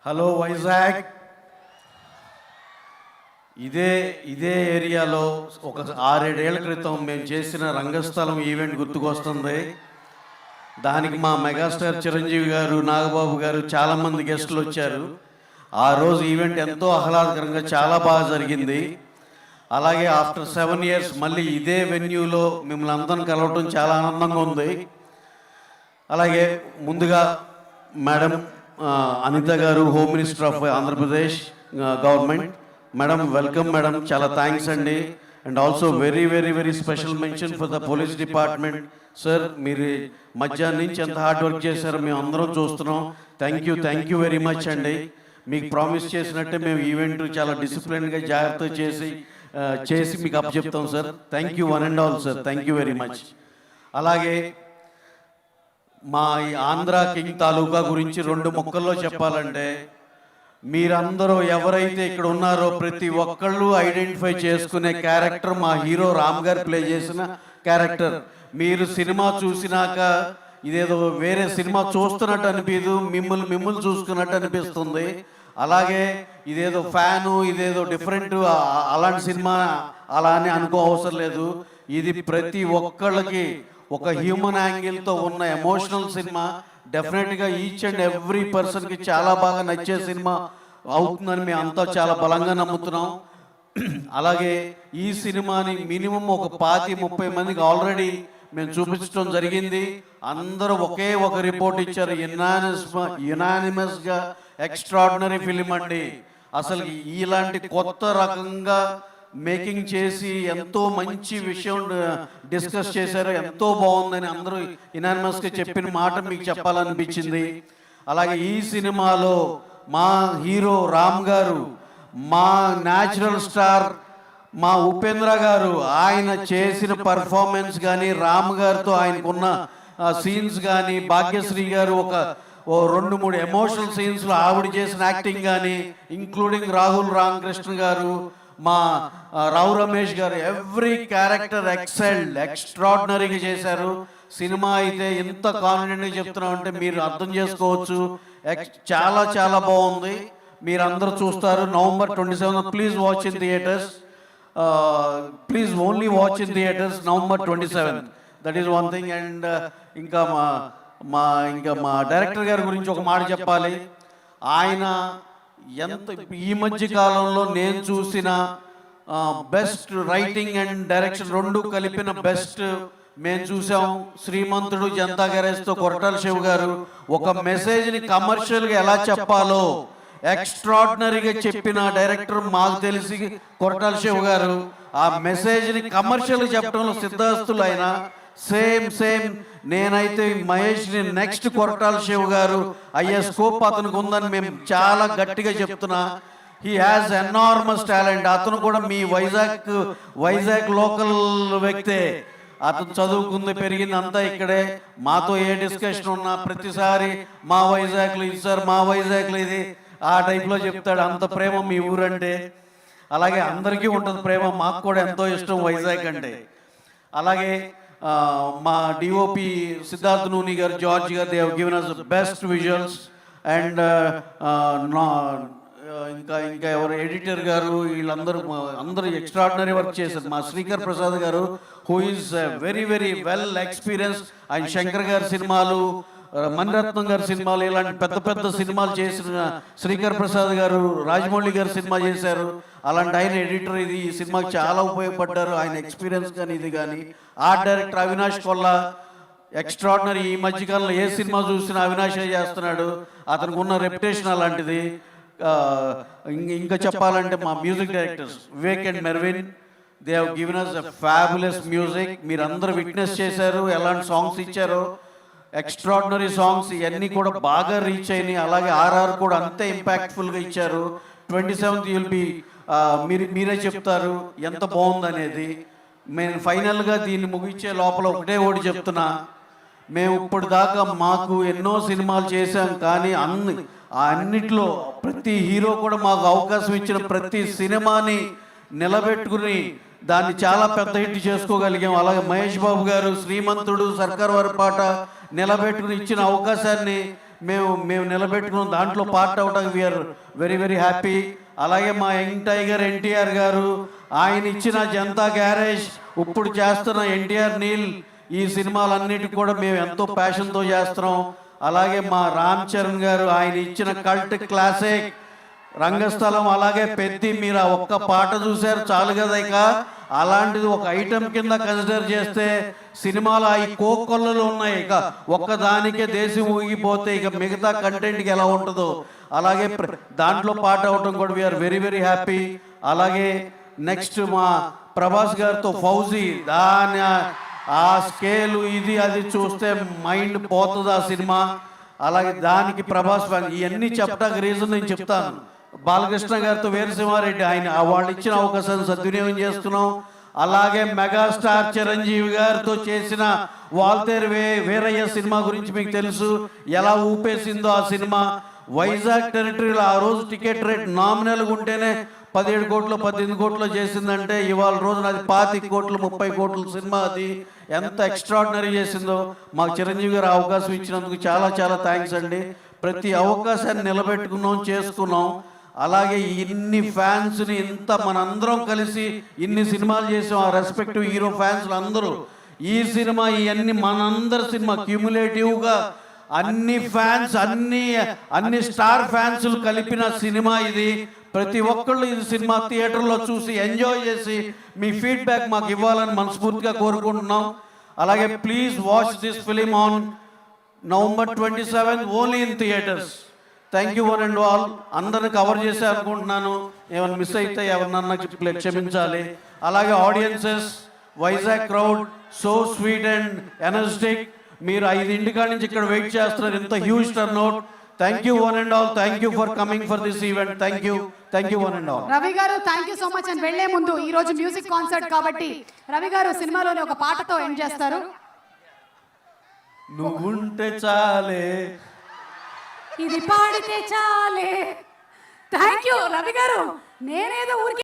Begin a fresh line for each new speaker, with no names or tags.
Hello Vizag. ఇదే ఏరియాలో ఒక 6-7 ఏళ్ల క్రితం మేము చేసిన రంగస్థలం ఈవెంట్ గుర్తుకొస్తుంది. దానికి మా మెగాస్టార్ చిరంజీవి గారు, నాగబాబు గారు చాలామంది గెస్టులు వచ్చారు. ఆ రోజు ఈవెంట్ ఎంతో ఆహ్లాదకరంగా చాలా బాగా జరిగింది. అలాగే ఆఫ్టర్ 7 years మళ్ళీ ఇదే వెన్యూలో మిమ్మల్ని అందరం కలవటం చాలా ఆనందంగా ఉంది. అలాగే ముందుగా మేడం అనిత గారు, home minister of Andhra Pradesh government, madam welcome madam, చాలా థ్యాంక్స్ అండి. And also very very very special mention for the police department. Sir, మీరు మధ్యాహ్నం నుంచి ఎంత హార్డ్ వర్క్ చేశారో మేము అందరం చూస్తున్నాం. థ్యాంక్ యూ వెరీ మచ్ అండి. మీకు ప్రామిస్ చేసినట్టే మేము ఈవెంట్ చాలా డిసిప్లిన్గా జాగ్రత్త చేసి మీకు అప్పచెప్తాం sir. Thank you one and all sir, thank you very much. అలాగే మా ఈ ఆంధ్ర కింగ్ తాలూకా గురించి 2 ముక్కల్లో చెప్పాలంటే, మీరందరూ ఎవరైతే ఇక్కడ ఉన్నారో ప్రతి ఒక్కళ్ళు ఐడెంటిఫై చేసుకునే క్యారెక్టర్ మా హీరో రామ్ గారు ప్లే చేసిన క్యారెక్టర్. మీరు సినిమా చూసినాక ఇదేదో వేరే సినిమా చూస్తున్నట్టు అనిపించదు, మిమ్మల్ని చూసుకున్నట్టు అనిపిస్తుంది. అలాగే ఇదేదో ఫ్యాను, ఇదేదో డిఫరెంట్ అలాంటి సినిమా అలా అని అనుకో అవసరం లేదు. ఇది ప్రతి ఒక్కళ్ళకి ఒక హ్యూమన్ యాంగిల్తో ఉన్న ఎమోషనల్ సినిమా. డెఫినెట్గా ఈచ్ అండ్ ఎవ్రీ పర్సన్కి చాలా బాగా నచ్చే సినిమా అవుతుందని మేము అంతా చాలా బలంగా నమ్ముతున్నాం. అలాగే ఈ సినిమాని మినిమం ఒక 25-30 మందికి ఆల్రెడీ మేము చూపించడం జరిగింది. అందరూ ఒకే ఒక రిపోర్ట్ ఇచ్చారు, యునానిమస్గా ఎక్స్ట్రాడినరీ ఫిలిం అండి. అసలు ఇలాంటి కొత్త రకంగా మేకింగ్ చేసి ఎంతో మంచి విషయం డిస్కస్ చేశారు, ఎంతో బాగుందని అందరూ యునానిమస్గా చెప్పిన మాట మీకు చెప్పాలనిపించింది. అలాగే ఈ సినిమాలో మా హీరో రామ్ గారు, మా న్యాచురల్ స్టార్ మా ఉపేంద్ర గారు, ఆయన చేసిన పర్ఫార్మెన్స్ కానీ, రామ్ గారితో ఆయనకున్న సీన్స్ కానీ, భాగ్యశ్రీ గారు ఒక 2-3 ఎమోషనల్ సీన్స్లో ఆవిడ చేసిన యాక్టింగ్ కానీ, ఇంక్లూడింగ్ రాహుల్ రామకృష్ణ గారు, మా రావు రమేష్ గారు, ఎవ్రీ క్యారెక్టర్ ఎక్స్ట్రాడినరీగా చేశారు. సినిమా అయితే ఇంత కాన్ఫిడెంట్గా చెప్తున్నామంటే మీరు అర్థం చేసుకోవచ్చు. చాలా చాలా బాగుంది. మీరు అందరూ చూస్తారు. November 27 please watch in theatres. Please only watch in theatres November 27. That is one thing. And ఇంకా మా డైరెక్టర్ గారి గురించి ఒక మాట చెప్పాలి. ఆయన ఈ మధ్య కాలంలో నేను చూసిన బెస్ట్ రైటింగ్ అండ్ డైరెక్షన్ 2 కలిపిన బెస్ట్ మేము చూసాం. శ్రీమంతుడు, జనతా గ్యారేజ్తో కొరటాల శివ గారు ఒక మెసేజ్ని కమర్షియల్గా ఎలా చెప్పాలో ఎక్స్ట్రాడినరీగా చెప్పిన డైరెక్టర్ మాకు తెలిసి కొరటాల శివ గారు. ఆ మెసేజ్ని కమర్షియల్గా చెప్పడంలో సిద్ధాస్తులు. ఆయన సేమ్ నేనైతే మహేష్ని నెక్స్ట్ కొరటాల శివ గారు అయ్యే స్కోప్ అతనికి ఉందని మేము చాలా గట్టిగా చెప్తున్నా. He has enormous talent. అతను కూడా మీ వైజాగ్ లోకల్ వ్యక్తే. అతను చదువుకుంది, పెరిగింది అంతా ఇక్కడే. మాతో ఏ డిస్కషన్ ఉన్నా ప్రతిసారి మా వైజాగ్లో ఇది సార్, మా వైజాగ్లో ఇది, ఆ టైప్లో చెప్తాడు. అంత ప్రేమ మీ ఊరంటే. అలాగే అందరికీ ఉంటుంది ప్రేమ. మాకు కూడా ఎంతో ఇష్టం వైజాగ్ అంటే. అలాగే మా డిఓపి సిద్ధార్థ్ నూని గారు, జార్జ్ గారు, they have given us best visuals. And ఇంకా ఎవరు ఎడిటర్ గారు, అందరూ ఎక్స్ట్రాడినరీ వర్క్ చేశారు. మా శ్రీకర్ ప్రసాద్ గారు, who is very very well experience. ఆయన శంకర్ గారి సినిమాలు, మణిరత్నం గారి సినిమాలు, ఇలాంటి పెద్ద సినిమాలు చేసిన శ్రీకర్ ప్రసాద్ గారు, రాజమౌళి గారు సినిమా చేశారు. అలాంటి ఆయన ఎడిటర్. ఈ సినిమాకి చాలా ఉపయోగపడ్డారు ఆయన ఎక్స్పీరియన్స్ కానీ ఇది కానీ. Art director Avinash Kolla extraordinary. ఈ మధ్యకాలంలో ఏ సినిమా చూసినా అవినాష్ చేస్తున్నాడు. అతనికి ఉన్న రెప్యుటేషన్ అలాంటిది. ఇంకా చెప్పాలంటే మా music directors Vivek and Mervin, they have given us a fabulous music. మీరందరూ విట్నెస్ చేశారు ఎలాంటి సాంగ్స్ ఇచ్చారో. ఎక్స్ట్రాడినరీ సాంగ్స్ ఇవన్నీ కూడా బాగా రీచ్ అయినాయి. అలాగే RR కూడా అంతే ఇంపాక్ట్ఫుల్గా ఇచ్చారు. 27th you'll be మీరే చెప్తారు ఎంత బాగుందనేది. నేను ఫైనల్గా దీన్ని ముగించే లోపల ఒకటి చెప్తున్నా. మేము ఇప్పుడు దాకా మాకు ఎన్నో సినిమాలు చేశాం, కానీ అన్నిట్లో ప్రతి హీరో కూడా మాకు అవకాశం ఇచ్చిన ప్రతి సినిమాని నిలబెట్టుకుని దాన్ని చాలా పెద్ద హిట్ చేసుకోగలిగాం. అలాగే మహేష్ బాబు గారు శ్రీమంతుడు, సర్కార్ వారి పాట నిలబెట్టుకుని ఇచ్చిన అవకాశాన్ని మేము నిలబెట్టుకున్నాం, దాంట్లో part out we are very very happy. అలాగే మా యంగ్ టైగర్ ఎన్టీఆర్ గారు, ఆయన ఇచ్చిన జనతా గ్యారేజ్, ఇప్పుడు చేస్తున్న ఎన్టీఆర్ నీల్, ఈ సినిమాలన్నిటికీ కూడా మేము ఎంతో ప్యాషన్తో చేస్తున్నాం. అలాగే మా రామ్ చరణ్ గారు, ఆయన ఇచ్చిన కల్ట్ క్లాసిక్ రంగస్థలం, అలాగే పెద్ది, మీరు ఆ ఒక్క పాట చూశారు చాలు కదా. ఇక అలాంటిది ఒక ఐటెం కింద కన్సిడర్ చేస్తే సినిమాలు ఈ కోకొల్లలు ఉన్నాయి, ఇక ఒక్కదానికే దేశం ఊగిపోతే ఇక మిగతా కంటెంట్కి ఎలా ఉంటుందో అలాగే దాంట్లో పాట అవటం కూడా వీఆర్ వెరీ వెరీ హ్యాపీ. అలాగే నెక్స్ట్ మా ప్రభాస్ గారితో ఫౌజీ, దాని ఆ స్కేలు ఇది అది చూస్తే మైండ్ పోతుంది ఆ సినిమా. అలాగే దానికి ప్రభాస్ ఇవన్నీ చెప్పడానికి రీజన్ నేను చెప్తాను. బాలకృష్ణ గారితో వీరసింహారెడ్డి, ఆయన వాళ్ళు ఇచ్చిన అవకాశాన్ని సద్వినియోగం చేస్తున్నాం. అలాగే మెగాస్టార్ చిరంజీవి గారితో చేసిన వాల్తేరు వీరయ్య సినిమా గురించి మీకు తెలుసు, ఎలా ఊపేసిందో ఆ సినిమా. వైజాగ్ టెరిటరీలో ఆ రోజు టికెట్ రేట్ నామినల్గా ఉంటేనే 17 కోట్లు 18 కోట్లు చేసిందంటే ఇవాళ రోజున అది 25 కోట్లు 30 కోట్ల సినిమా. అది ఎంత ఎక్స్ట్రాడినరీ చేసిందో. మాకు చిరంజీవి గారు అవకాశం ఇచ్చినందుకు చాలా చాలా థ్యాంక్స్ అండి. ప్రతి అవకాశాన్ని నిలబెట్టుకున్నాం, చేసుకున్నాం. అలాగే ఇన్ని ఫ్యాన్స్ని ఇంత మనందరం కలిసి ఇన్ని సినిమాలు చేసాం, ఆ రెస్పెక్టివ్ హీరో ఫ్యాన్స్లు అందరూ. ఈ సినిమా ఇవన్నీ మనందరి సినిమా క్యూములేటివ్గా అన్ని ఫ్యాన్స్ అన్ని స్టార్ ఫ్యాన్స్లు కలిపిన సినిమా ఇది. ప్రతి ఒక్కళ్ళు ఇది సినిమా థియేటర్లో చూసి ఎంజాయ్ చేసి మీ ఫీడ్బ్యాక్ మాకు ఇవ్వాలని మనస్ఫూర్తిగా కోరుకుంటున్నాం. అలాగే please watch this film on November 27 only in theaters. Thank you one and all. అందరిని కవర్ చేసే అనుకుంటున్నాను, ఏమైనా మిస్ అయితే ఎవరినన్నా క్షమించాలి. అలాగే audiences, Vizag crowd so sweet and energetic. మీరు 5 కాడి నుంచి ఇక్కడ వెయిట్ చేస్తున్నారు, ఇంత huge turnout. Thank you one and all. Thank you for coming for this event. Thank you one and all.
Ravi గారు థ్యాంక్ యూ సో మచ్. అని వెళ్లే ముందు ఈ రోజు మ్యూజిక్ కాన్సర్ట్ కాబట్టి రవి గారు సినిమాలోని ఒక పాటతో ఎండ్ చేస్తారు.
నువ్వుంటే చాలే,
ఇది పాడితే చాలే. థ్యాంక్ యూ రవి గారు. నేనేదో ఊరికి